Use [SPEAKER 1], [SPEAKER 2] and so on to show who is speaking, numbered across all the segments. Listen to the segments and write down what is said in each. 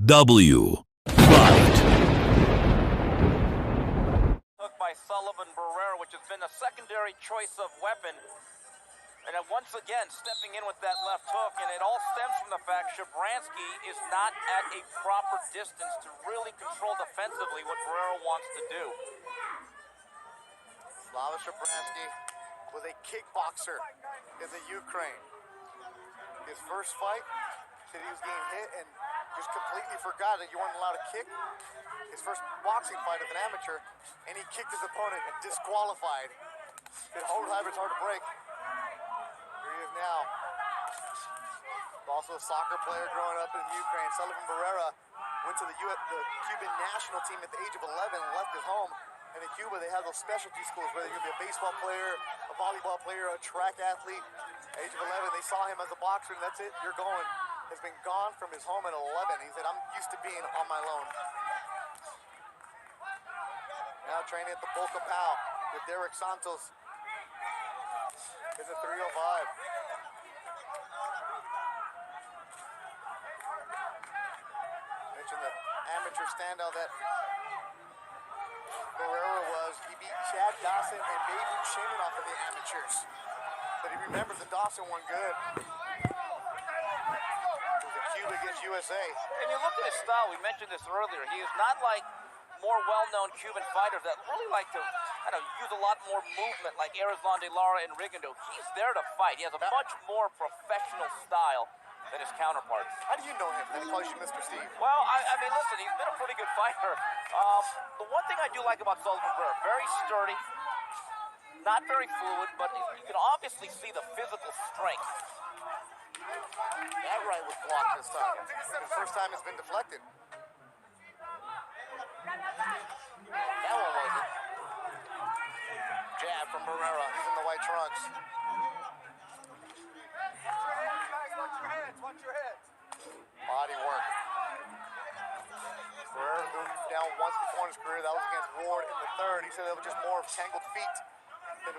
[SPEAKER 1] WFight.
[SPEAKER 2] Took by Sullivan Barrera, which has been a secondary choice of weapon. And then once again, stepping in with that left hook, and it all stems from the fact Shabranskyy is not at a proper distance to really control defensively what Barrera wants to do.
[SPEAKER 3] Shabranskyy was a kickboxer in the Ukraine. His first fight, said he was getting hit and just completely forgot that you weren't allowed to kick. His first boxing fight as an amateur, and he kicked his opponent and disqualified. It it's hard to break. Here he is now. Also a soccer player growing up in Ukraine. Sullivan Barrera went to the Cuban national team at the age of 11 and left his home. And in Cuba, they have those specialty schools where you're going to be a baseball player, a volleyball player, a track athlete. Age of 11, they saw him as a boxer, and that's it. You're going. Has been gone from his home at 11. He said, I'm used to being on my own. Now training at the Boca Pau with Derek Santos. It's a 305. Mentioned the amateur standout that Barrera was. He beat Chad Dawson and Baby Shimanoff in the amateurs. But he remembers the Dawson one good. It was a Cuba against USA.
[SPEAKER 2] And you look at his style, we mentioned this earlier, he is not like more well-known Cuban fighters that really like to, use a lot more movement like Arizlán de Lara and Rigondeaux. He's there to fight. He has a much more professional style than his counterparts.
[SPEAKER 3] How do you know him? That calls you Mr. Steve.
[SPEAKER 2] Well, I mean, listen, he's been a pretty good fighter. The one thing I do like about Sullivan Barrera, very sturdy, not very fluid, but you can obviously see the physical strength.
[SPEAKER 3] That right was blocked this time. The first time it's been deflected. That one wasn't. Jab from Barrera. He's in the white trunks. Watch your heads. Body work. Barrera moved down once before in his career. That was against Ward in the third. He said that was just more of tangled feet than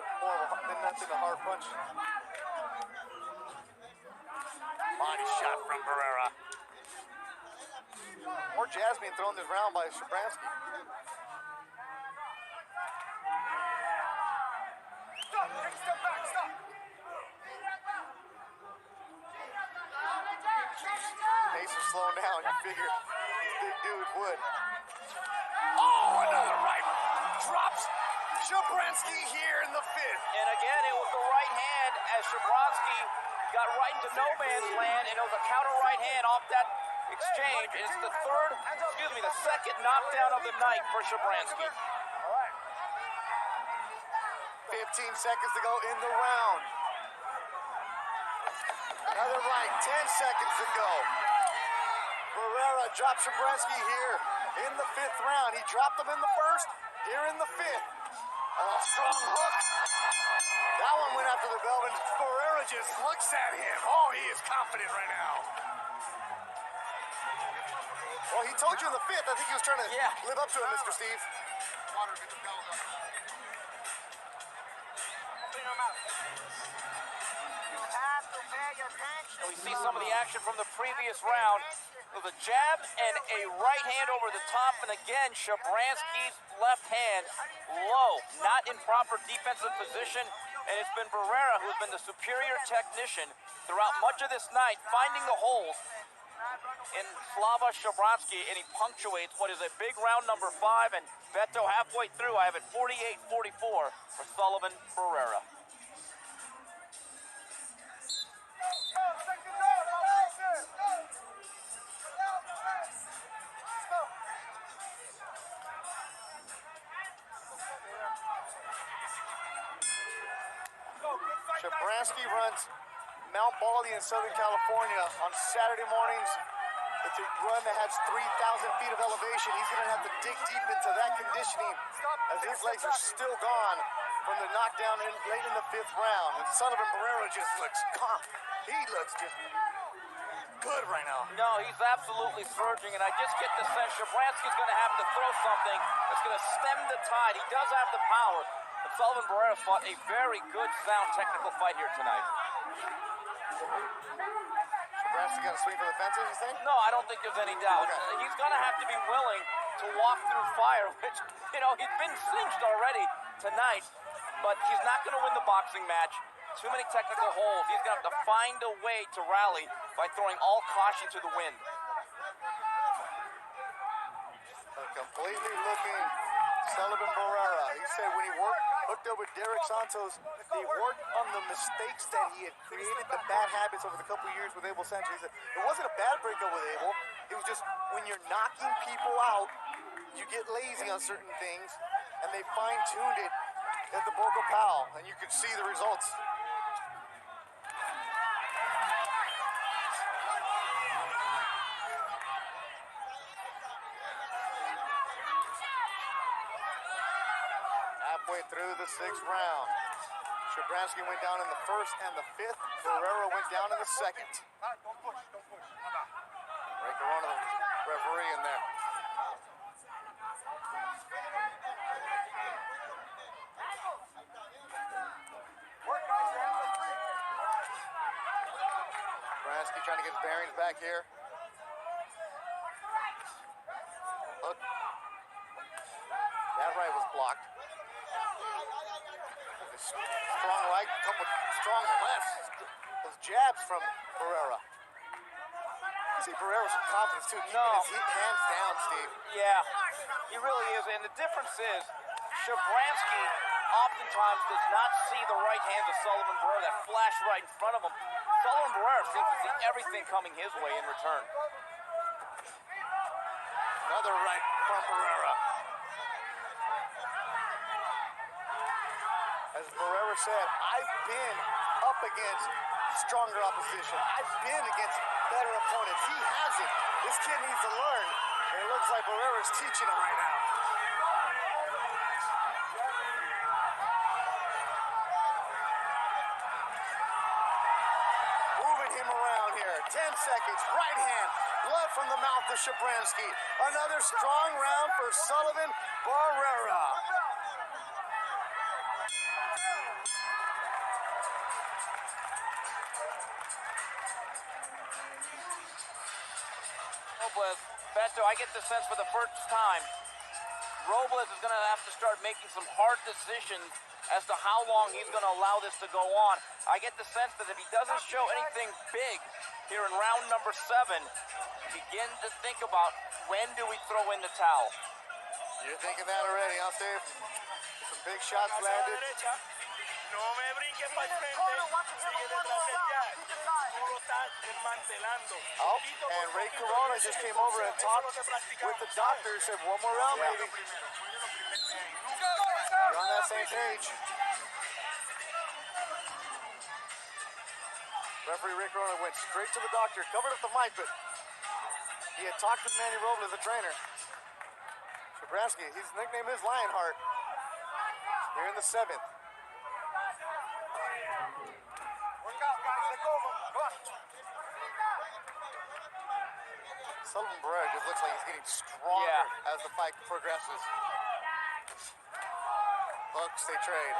[SPEAKER 3] nothing a hard punch. Body shot from Barrera. More jabs being thrown this round by Shabranskyy. Stop! Take a step back, stop! Pace is slowing down, you figure this big dude would. Oh, another right. Drops Shabranskyy here in the fifth.
[SPEAKER 2] And again, it was the right hand as Shabranskyy got right into no man's land, and it was a counter right hand off that exchange. And it's the second knockdown of the night for Shabranskyy.
[SPEAKER 3] 15 seconds to go in the round. Another right, 10 seconds to go. Barrera dropped Shabranskyy here in the fifth round. He dropped him in the first, here in the fifth. Oh, strong hook. That one went after the bell, and Barrera just looks at him. Oh, he is confident right now. Well, he told you in the fifth. I think he was trying to live up to it, Mr. Steve. Water, get the bells up. Open your mouth. You have to pay attention.
[SPEAKER 2] And we see some of the action from the previous round. It was a jab and a right hand over the top, and again, Shabransky's left hand low, not in proper defensive position, and it's been Barrera who's been the superior technician throughout much of this night, finding the holes in Shabranskyy, and he punctuates what is a big round number 5, and Beto halfway through, I have it 48-44 for Sullivan Barrera.
[SPEAKER 3] Shabranskyy runs Mount Baldy in Southern California on Saturday mornings. It's a run that has 3,000 feet of elevation. He's going to have to dig deep into that conditioning as his legs are still gone from the knockdown late in the fifth round. And Sullivan Barrera just looks calm. He looks just good right now.
[SPEAKER 2] No, he's absolutely surging, and I just get the sense Shabransky's going to have to throw something that's going to stem the tide. He does have the power. But Sullivan Barrera fought a very good, sound technical fight here tonight.
[SPEAKER 3] Shabranskyy got to swing for the fences, you think?
[SPEAKER 2] No, I don't think there's any doubt.
[SPEAKER 3] Okay.
[SPEAKER 2] He's going to have to be willing to walk through fire, which, he's been singed already tonight, but he's not going to win the boxing match. Too many technical holes. He's going to have to find a way to rally by throwing all caution to the wind.
[SPEAKER 3] A completely looking Sullivan Barrera. He said when he hooked up with Derek Santos, they worked on the mistakes that he had created, the bad habits over the couple of years with Abel Sanchez. He said it wasn't a bad breakup with Abel. It was just when you're knocking people out, you get lazy on certain things, and they fine-tuned it at the Boca Pal, and you could see the results. Halfway through the 6th round. Shabranskyy went down in the 1st and the 5th. Barrera went down in the 2nd. Ray Corona, the referee in there. Shabranskyy trying to get his bearings back here. Look. That right was blocked. Strong right, couple strong lefts. Those jabs from Barrera. You see Barrera with some confidence too, keeping his hands down, Steve.
[SPEAKER 2] Yeah, he really is. And the difference is, Shabranskyy oftentimes does not see the right hands of Sullivan Barrera that flash right in front of him. Sullivan Barrera seems to see everything coming his way in return.
[SPEAKER 3] Another right from Barrera. As Barrera said, I've been up against stronger opposition. I've been against better opponents. He hasn't. This kid needs to learn. And it looks like Barrera's teaching him right now. Moving him around here. 10 seconds. Right hand. Blood from the mouth of Shabranskyy. Another strong round for Sullivan Barrera.
[SPEAKER 2] Beto, I get the sense for the first time, Robles is going to have to start making some hard decisions as to how long he's going to allow this to go on. I get the sense that if he doesn't show anything big here in round number 7, begin to think about when do we throw in the towel.
[SPEAKER 3] You're thinking that already, huh, Steve? Some big shots landed.
[SPEAKER 1] No me brinques para el frente, sigue detrás del jab. Tú lo estás desmantelando.
[SPEAKER 3] Oh, and Ray Corona just came over and talked with the doctor. Said one more round, maybe. You're on that same page. Referee Ray Corona went straight to the doctor, covered up the mic, but he had talked with Manny Robles, the trainer. Shabranskyy, his nickname is Lionheart. Here in the 7th. Sullivan Barrera just looks like he's getting stronger as the fight progresses. Hooks, they trade.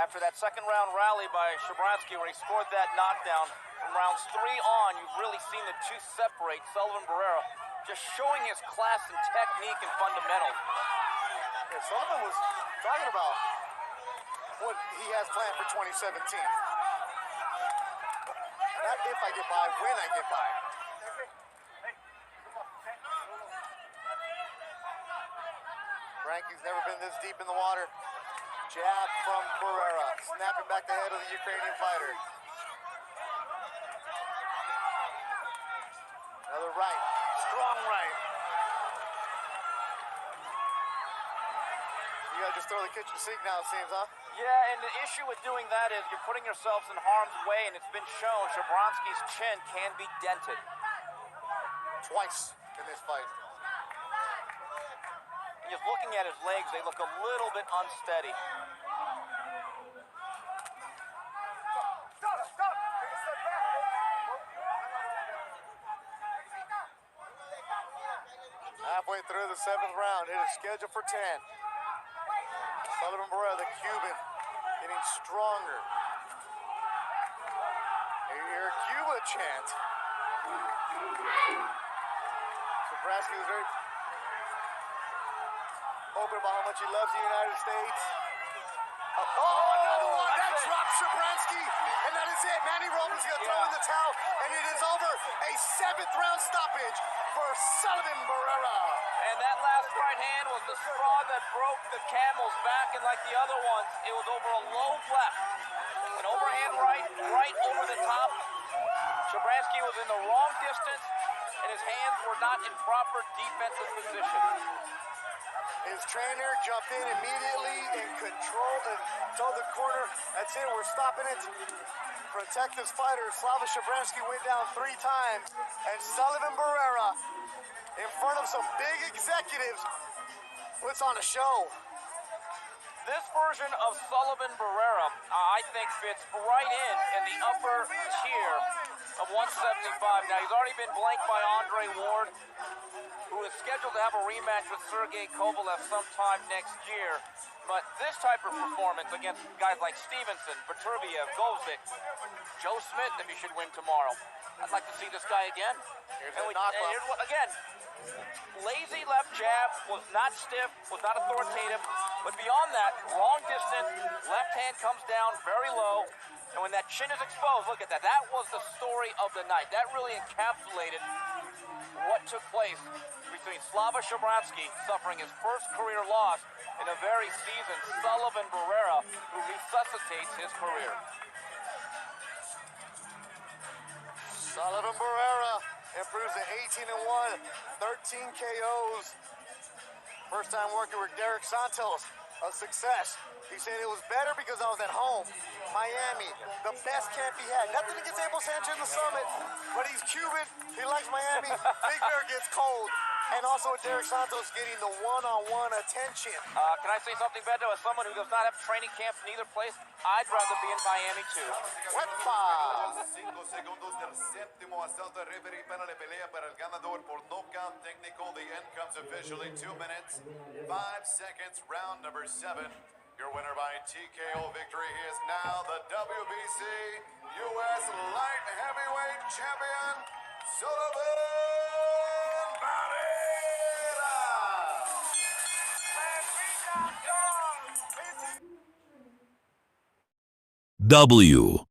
[SPEAKER 2] After that second round rally by Shabranskyy where he scored that knockdown, from rounds 3 on, you've really seen the two separate. Sullivan Barrera just showing his class and technique and fundamentals.
[SPEAKER 3] Yeah, Sullivan was talking about what he has planned for 2017. Not if I get by, when I get by. Frankie's never been this deep in the water. Jab from Barrera, snapping back the head of the Ukrainian fighter. Another right, strong right. You gotta just throw the kitchen sink now, it seems, huh?
[SPEAKER 2] Yeah, and the issue with doing that is you're putting yourselves in harm's way, and it's been shown Shabransky's chin can be dented.
[SPEAKER 3] Twice in this fight.
[SPEAKER 2] And just looking at his legs, they look a little bit unsteady.
[SPEAKER 3] Halfway through the 7th round, it is scheduled for 10. Sullivan Barrera, the Cuban, getting stronger. You hear Cuba chant. Shabranskyy was very open about how much he loves the United States. Oh, another one. That drops Shabranskyy. And that is it. Manny Robles going to throw in the towel. And it is over. A 7th-round stoppage for Sullivan Barrera.
[SPEAKER 2] And that last right hand was the straw that broke the camel's back. And like the other ones, it was over a low left. An overhand right over the top. Shabranskyy was in the wrong distance, and his hands were not in proper defensive position.
[SPEAKER 3] His trainer jumped in immediately and controlled and told the corner, that's it, we're stopping it. Protect this fighter. Slava Shabranskyy went down 3 times, and Sullivan Barrera, in front of some big executives, puts on a show.
[SPEAKER 2] This version of Sullivan Barrera, I think, fits right in the upper tier of 175. Now, he's already been blanked by Andre Ward, who is scheduled to have a rematch with Sergey Kovalev sometime next year. But this type of performance against guys like Stevenson, Beterbiev, Govzik, Joe Smith, if he should win tomorrow, I'd like to see this guy again. Again, lazy left jab, was not stiff, was not authoritative, but beyond that, wrong distance, left hand comes down very low, and when that chin is exposed, look at that, that was the story of the night. That really encapsulated what took place between Slava Shabranskyy, suffering his first career loss, and a very seasoned Sullivan Barrera, who resuscitates his career.
[SPEAKER 3] Sullivan Barrera improves to 18-1, 13 KOs. First time working with Derek Santos, a success. He said it was better because I was at home. Miami, the best camp he had. Nothing against Abel Sanchez in the Summit, but he's Cuban. He likes Miami. Big Bear gets cold. And also Derek Santos getting the one-on-one attention.
[SPEAKER 2] Can I say something, Beto? As someone who does not have training camps in either place, I'd rather be in Miami too.
[SPEAKER 3] Wepa!
[SPEAKER 4] 5 segundos del séptimo asalto. Referee para la pelea para el ganador por knockout técnico. The end comes officially 2 minutes, 5 seconds, round number 7. Your winner by TKO victory. He is now the WBC U.S. Light Heavyweight Champion, Sullivan Barrera.
[SPEAKER 5] W